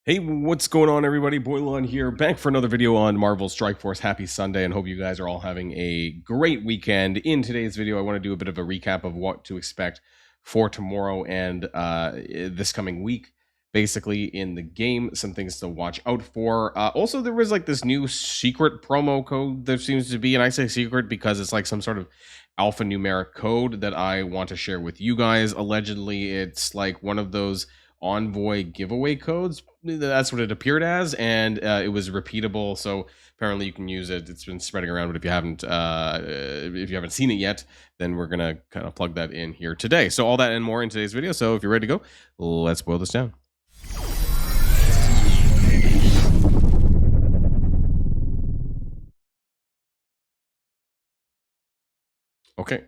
Hey, what's going on, everybody? Boilon here, back for another video on Marvel Strike Force. Happy Sunday, and hope you guys are all having a great weekend. In today's video, I want to do a bit of a recap of what to expect for tomorrow and this coming week, basically in the game. Some things to watch out for. Also, there was like this new secret promo code there seems to be, and I say secret because it's like some sort of alphanumeric code that I want to share with you guys. Allegedly, it's like one of those Envoy giveaway codes. That's what it appeared as, and it was repeatable. So apparently, you can use it. It's been spreading around, but if you haven't seen it yet, then we're gonna kind of plug that in here today. So all that and more in today's video. So if you're ready to go, let's boil this down. Okay,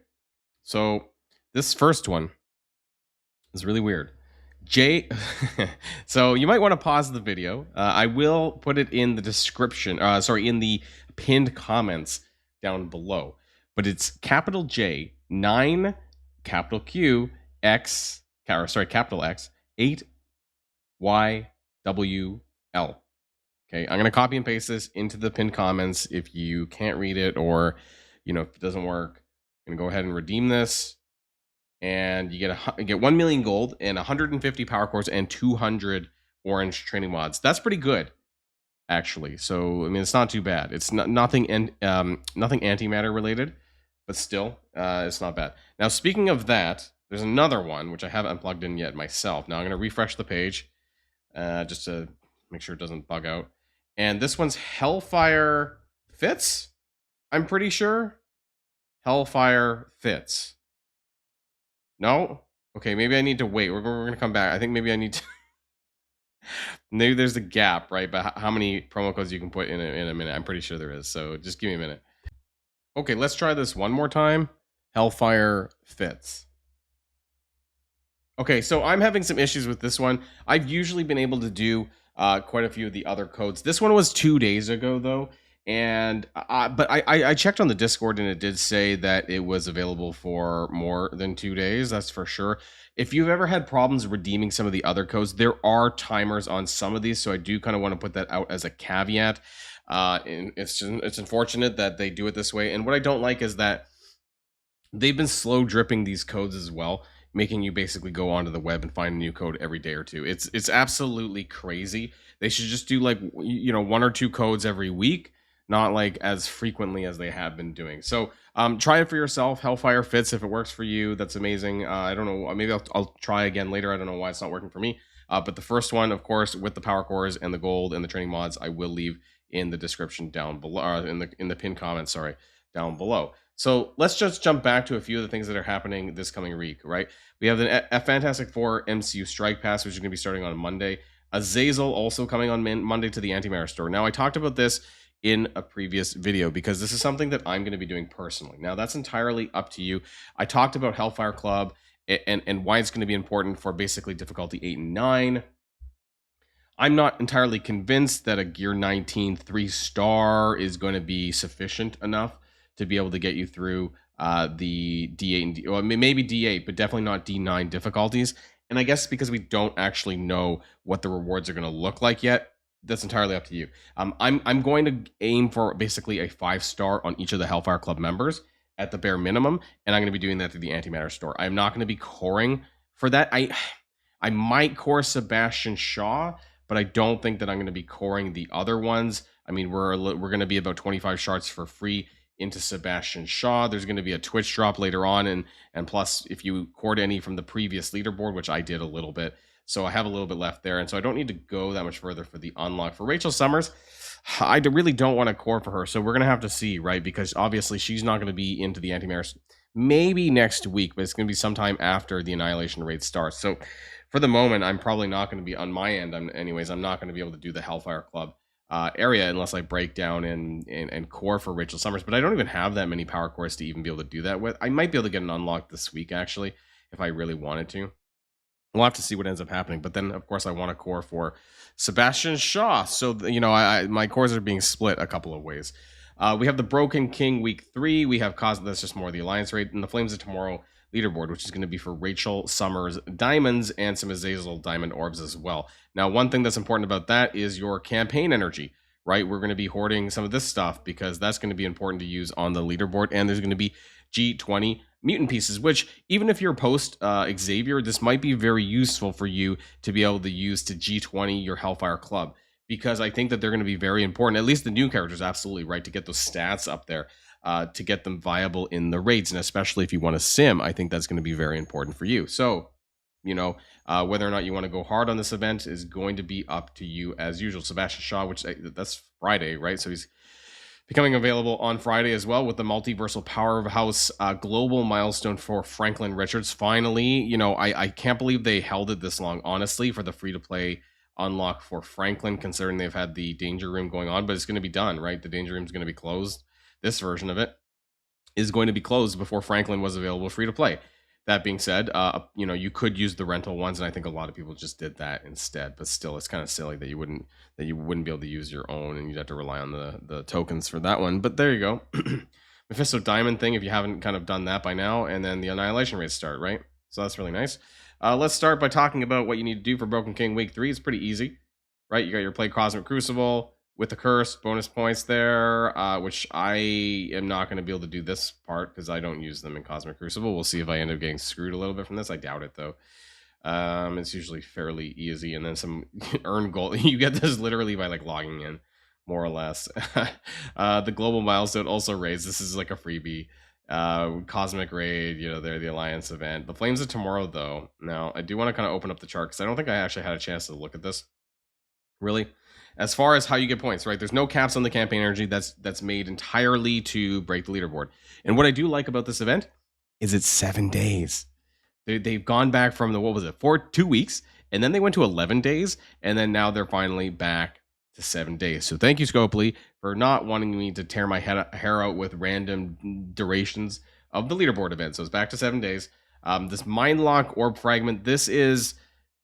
so this first one is really weird. So you might want to pause the video. I will put it in the description, in the pinned comments down below. But it's capital J, 9, capital Q, X, capital X, 8, Y, W, L. Okay, I'm going to copy and paste this into the pinned comments. If you can't read it or, if it doesn't work, I'm going to go ahead and redeem this. And you get 1 million gold and 150 power cores and 200 orange training mods. That's pretty good, actually. So I mean, it's not too bad. It's nothing antimatter related, but still, it's not bad. Now, speaking of that, there's another one which I haven't plugged in yet myself. Now I'm going to refresh the page just to make sure it doesn't bug out. And this one's Hellfire Fits. I'm pretty sure Hellfire Fits. No? Okay, maybe I need to wait. We're going to come back. I think maybe I need to... Maybe there's a gap, right? But how many promo codes you can put in a minute? I'm pretty sure there is. So just give me a minute. Okay, let's try this one more time. Hellfire Fits. Okay, so I'm having some issues with this one. I've usually been able to do quite a few of the other codes. This one was 2 days ago, though. And but I checked on the Discord, and it did say that it was available for more than 2 days. That's for sure. If you've ever had problems redeeming some of the other codes, there are timers on some of these, so I do kind of want to put that out as a caveat. And it's unfortunate that they do it this way. And what I don't like is that they've been slow dripping these codes as well, making you basically go onto the web and find a new code every day or two. It's absolutely crazy. They should just do like 1 or 2 codes every week, not like as frequently as they have been doing. So try it for yourself. Hellfire Fits. If it works for you, that's amazing. I don't know. Maybe I'll try again later. I don't know why it's not working for me. But the first one, of course, with the power cores and the gold and the training mods, I will leave in the description down below, in the pinned comments, down below. So let's just jump back to a few of the things that are happening this coming week, right? We have the Fantastic Four MCU Strike Pass, which is going to be starting on Monday. Azazel also coming on Monday to the Antimatter store. Now, I talked about this in a previous video because this is something that I'm going to be doing personally. Now, that's entirely up to you. I talked about Hellfire Club and why it's going to be important for basically difficulty 8 and 9. I'm not entirely convinced that a Gear 19 3-star is going to be sufficient enough to be able to get you through the D8 and well, maybe D8, but definitely not D9 difficulties. And I guess because we don't actually know what the rewards are going to look like yet, that's entirely up to you. I'm going to aim for basically a 5-star on each of the Hellfire Club members at the bare minimum, and I'm going to be doing that through the Antimatter store. I'm not going to be coring for that. I might core Sebastian Shaw, but I don't think that I'm going to be coring the other ones. I mean, we're going to be about 25 shards for free into Sebastian Shaw. There's going to be a Twitch drop later on, and plus, if you cored any from the previous leaderboard, which I did a little bit, so I have a little bit left there, and so I don't need to go that much further for the unlock. For Rachel Summers, I really don't want to core for her, so we're going to have to see, right? Because obviously she's not going to be into the Antimatter maybe next week, but it's going to be sometime after the Annihilation raid starts. So for the moment, I'm probably not going to be on my end. I'm not going to be able to do the Hellfire Club area unless I break down and core for Rachel Summers. But I don't even have that many power cores to even be able to do that with. I might be able to get an unlock this week, actually, if I really wanted to. We'll have to see what ends up happening. But then, of course, I want a core for Sebastian Shaw. So, my cores are being split a couple of ways. We have the Broken King week 3. We have that's just more of the Alliance raid. And the Flames of Tomorrow, leaderboard, which is going to be for Rachel Summers diamonds and some Azazel diamond orbs as well. Now, one thing that's important about that is your campaign energy, right? We're going to be hoarding some of this stuff because that's going to be important to use on the leaderboard. And there's going to be G20 mutant pieces, which even if you're post Xavier, this might be very useful for you to be able to use to G20 your Hellfire Club, because I think that they're going to be very important, at least the new characters, absolutely, right, to get those stats up there, to get them viable in the raids. And especially if you want to sim, I think that's going to be very important for you. So, whether or not you want to go hard on this event is going to be up to you as usual. Sebastian Shaw, which that's Friday, right? So he's becoming available on Friday as well with the Multiversal Powerhouse global milestone for Franklin Richards. Finally, I can't believe they held it this long, honestly, for the free-to-play unlock for Franklin, considering they've had the Danger Room going on, but it's going to be done, right? The Danger Room is going to be closed. This version of it is going to be closed before Franklin was available free-to-play. That being said, you could use the rental ones, and I think a lot of people just did that instead. But still, it's kind of silly that you wouldn't be able to use your own, and you'd have to rely on the tokens for that one. But there you go. Mephisto Diamond thing, if you haven't kind of done that by now, and then the Annihilation raids start, right? So that's really nice. Let's start by talking about what you need to do for Broken King Week 3. It's pretty easy, right? You got your Play Cosmic Crucible with the Curse, bonus points there, which I am not going to be able to do this part because I don't use them in Cosmic Crucible. We'll see if I end up getting screwed a little bit from this. I doubt it, though. It's usually fairly easy. And then some earn gold. You get this literally by logging in, more or less. The Global Milestone also raised. This is like a freebie. Cosmic Raid, they're the Alliance event. The Flames of Tomorrow, though. Now, I do want to kind of open up the chart because I don't think I actually had a chance to look at this. Really? As far as how you get points, right? There's no caps on the campaign energy. That's made entirely to break the leaderboard. And what I do like about this event is it's 7 days. They've gone back from 2 weeks, and then they went to 11 days, and then now they're finally back to 7 days. So thank you, Scopely, for not wanting me to tear my hair out with random durations of the leaderboard event. So it's back to 7 days. This Mindlock Orb Fragment, this is,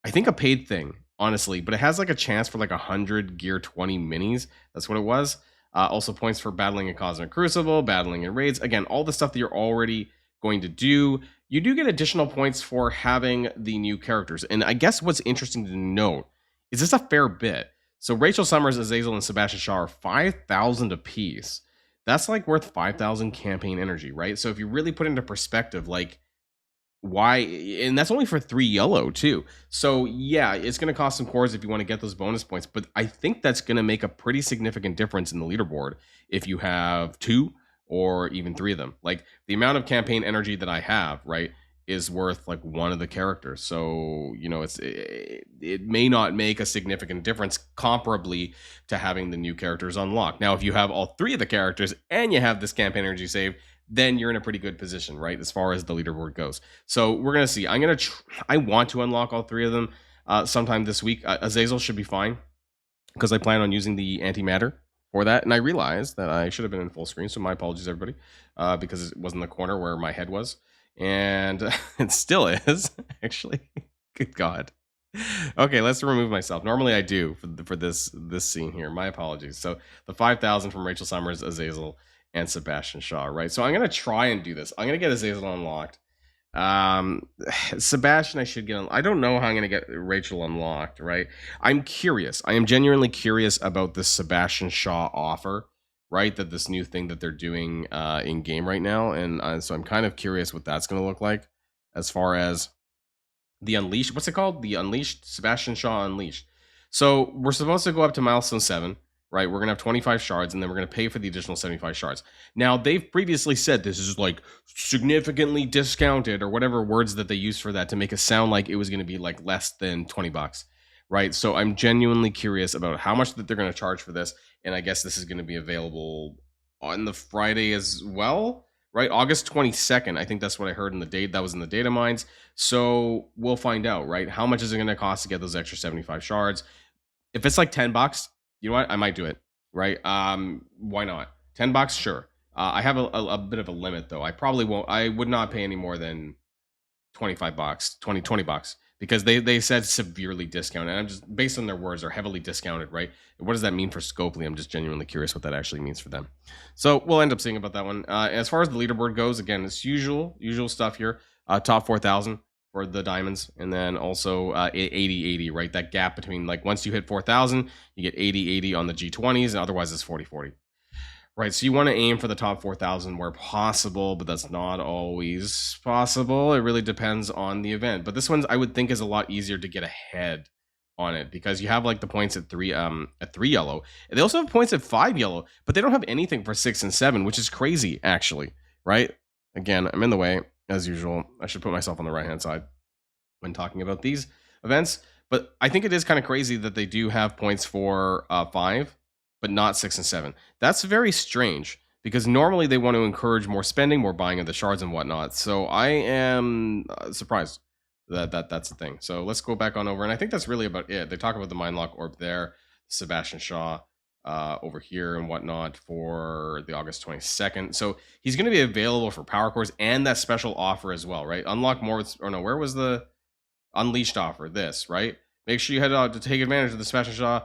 I think, a paid thing, honestly, but it has a chance for 100 Gear 20 minis. That's what it was. Also points for battling in Cosmic Crucible, battling in raids. Again, all the stuff that you're already going to do. You do get additional points for having the new characters. And I guess what's interesting to note is this a fair bit. So Rachel Summers, Azazel, and Sebastian Shaw are 5,000 apiece. That's worth 5,000 campaign energy, right? So if you really put into perspective, why, and that's only for 3 yellow too. So yeah, it's going to cost some cores if you want to get those bonus points, but I think that's going to make a pretty significant difference in the leaderboard if you have 2 or even 3 of them. The amount of campaign energy that I have, right, is worth 1 of the characters. So it may not make a significant difference comparably to having the new characters unlocked. Now, if you have all 3 of the characters and you have this campaign energy saved, then you're in a pretty good position, right, as far as the leaderboard goes. So we're going to see. I want to unlock all 3 of them sometime this week. Azazel should be fine because I plan on using the antimatter for that. And I realized that I should have been in full screen, so my apologies, everybody, because it was in the corner where my head was. And it still is, actually. Good God. Okay, let's remove myself. Normally I do for this scene here. My apologies. So the 5,000 from Rachel Summers, Azazel, and Sebastian Shaw, right? So I'm going to try and do this. I'm going to get Azazel unlocked. Sebastian, I should get. I don't know how I'm going to get Rachel unlocked, right? I'm curious. I am genuinely curious about this Sebastian Shaw offer, right? That this new thing that they're doing in game right now, and so I'm kind of curious what that's going to look like as far as the Unleashed. What's it called? The Unleashed, Sebastian Shaw Unleashed. So we're supposed to go up to milestone 7. Right, we're going to have 25 shards, and then we're going to pay for the additional 75 shards. Now, they've previously said this is significantly discounted, or whatever words that they use for that to make it sound like it was going to be less than $20, right? So I'm genuinely curious about how much that they're going to charge for this, and I guess this is going to be available on the Friday as well, right? August 22nd, I think that's what I heard in the date. That was in the data mines. So we'll find out, right? How much is it going to cost to get those extra 75 shards? If it's $10, you know what? I might do it, right? Why not? $10, sure. I have a bit of a limit though. I probably won't. I would not pay any more than $25, $20, because they said severely discounted. And I'm just, based on their words, are heavily discounted, right? What does that mean for Scopely? I'm just genuinely curious what that actually means for them. So we'll end up seeing about that one. As far as the leaderboard goes, again, it's usual stuff here. top 4,000 for the diamonds, and then also 80-80, right? That gap between, like, once you hit 4,000, you get 80-80 on the G20s, and otherwise it's 40-40. Right, so you want to aim for the top 4,000 where possible, but that's not always possible. It really depends on the event. But this one, I would think, is a lot easier to get ahead on it because you have like the points at three yellow. And they also have points at 5 yellow, but they don't have anything for 6 and 7, which is crazy, actually. Right? Again, I'm in the way as usual. I should put myself on the right-hand side when talking about these events. But I think it is kind of crazy that they do have points for 5, but not 6 and 7. That's very strange because normally they want to encourage more spending, more buying of the shards and whatnot. So I am surprised that that's the thing. So let's go back on over. And I think that's really about it. They talk about the Mind Lock Orb there, Sebastian Shaw over here and whatnot for the August 22nd. So he's going to be available for power cores and that special offer as well, right? Unlock more, or no, where was the Unleashed offer? This, right? Make sure you head out to take advantage of the Sebastian Shaw.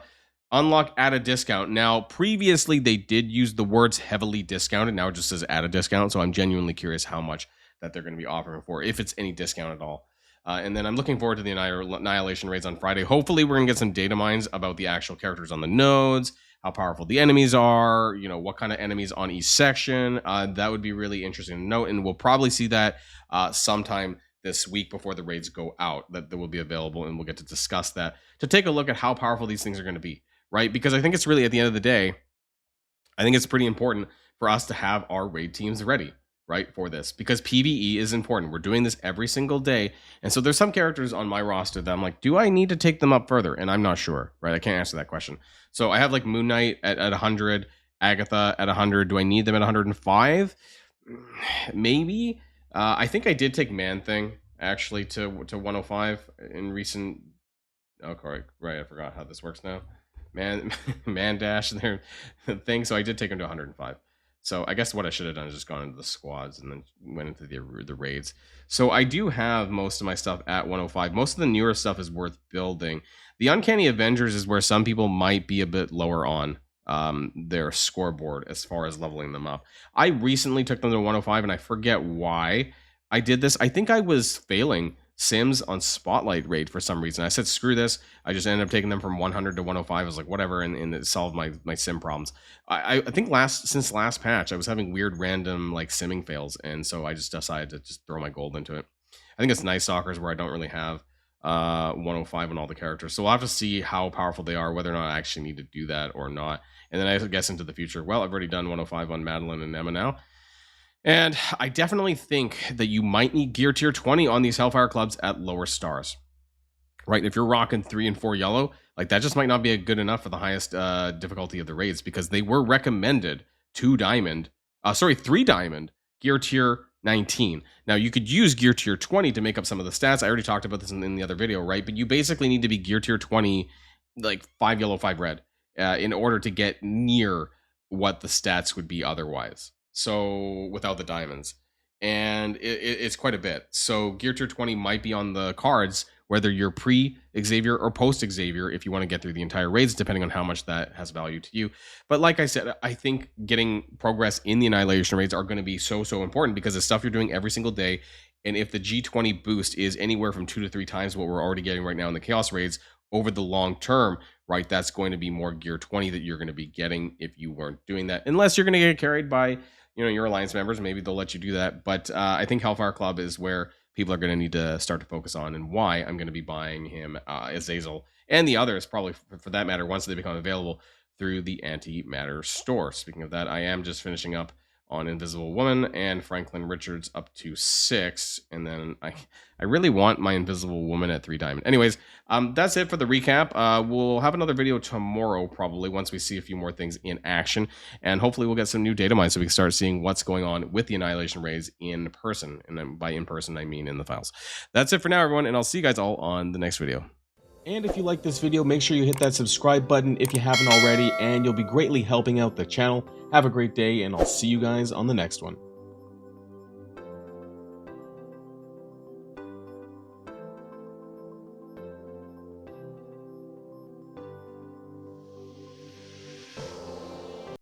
Unlock at a discount. Now, previously they did use the words heavily discounted. Now it just says at a discount. So I'm genuinely curious how much that they're going to be offering for, if it's any discount at all. And then I'm looking forward to the Annihilation raids on Friday. Hopefully we're going to get some data mines about the actual characters on the nodes, how powerful the enemies are, you know, what kind of enemies on each section. That would be really interesting to note. And we'll probably see that sometime this week before the raids go out, that will be available, and we'll get to discuss that to take a look at how powerful these things are going to be. Right? Because I think it's really, at the end of the day, I think it's pretty important for us to have our raid teams ready, right, for this. Because PvE is important. We're doing this every single day. And so there's some characters on my roster that I'm like, do I need to take them up further? And I'm not sure, right? I can't answer that question. So I have like Moon Knight at 100, Agatha at 100. Do I need them at 105? Maybe. I think I did take Man-Thing, actually, to 105 in recent... Oh, correct. Right, I forgot how this works now. Man dash their thing. So I did take him to 105. So I guess what I should have done is just gone into the squads and then went into the raids. So I do have most of my stuff at 105. Most of the newer stuff is worth building. The Uncanny Avengers is where some people might be a bit lower on their scoreboard as far as leveling them up. I recently took them to 105 and I forget why I did this. I think I was failing Sims on Spotlight raid for some reason. I said, screw this. I just ended up taking them from 100 to 105. I was like, whatever, and it solved my sim problems. I think since last patch, I was having weird random like simming fails, and so I just decided to just throw my gold into it. I think it's Night Stalkers where I don't really have 105 on all the characters. So we'll have to see how powerful they are, whether or not I actually need to do that or not. And then I guess into the future, well, I've already done 105 on Madeline and Emma now. And I definitely think that you might need gear tier 20 on these Hellfire clubs at lower stars, right? If you're rocking 3 and 4 yellow, like that just might not be good enough for the highest difficulty of the raids, because they were recommended 3 diamond gear tier 19. Now you could use gear tier 20 to make up some of the stats. I already talked about this in the other video, right? But you basically need to be gear tier 20, like 5 yellow, 5 red, in order to get near what the stats would be otherwise. So without the diamonds, and it's quite a bit. So gear tier 20 might be on the cards, whether you're pre-Xavier or post-Xavier, if you want to get through the entire raids, depending on how much that has value to you. But like I said, I think getting progress in the Annihilation raids are going to be so important, because it's stuff you're doing every single day. And if the G20 boost is anywhere from 2 to 3 times what we're already getting right now in the Chaos raids over the long term, right, that's going to be more gear 20 that you're going to be getting if you weren't doing that. Unless you're going to get carried by, you know, your alliance members, maybe they'll let you do that. But I think Hellfire Club is where people are going to need to start to focus on, and why I'm going to be buying him, Azazel, and the others, probably for that matter, once they become available through the Antimatter store. Speaking of that, I am just finishing up on Invisible Woman and Franklin Richards up to 6, and then I really want my Invisible Woman at 3 diamond. Anyways, that's it for the recap. We'll have another video tomorrow, probably, once we see a few more things in action, and hopefully we'll get some new data mines so we can start seeing what's going on with the Annihilation raids in person. And then by in person, I mean in the files. That's it for now, everyone, and I'll see you guys all on the next video. And if you like this video, make sure you hit that subscribe button if you haven't already, and you'll be greatly helping out the channel. Have a great day, and I'll see you guys on the next one.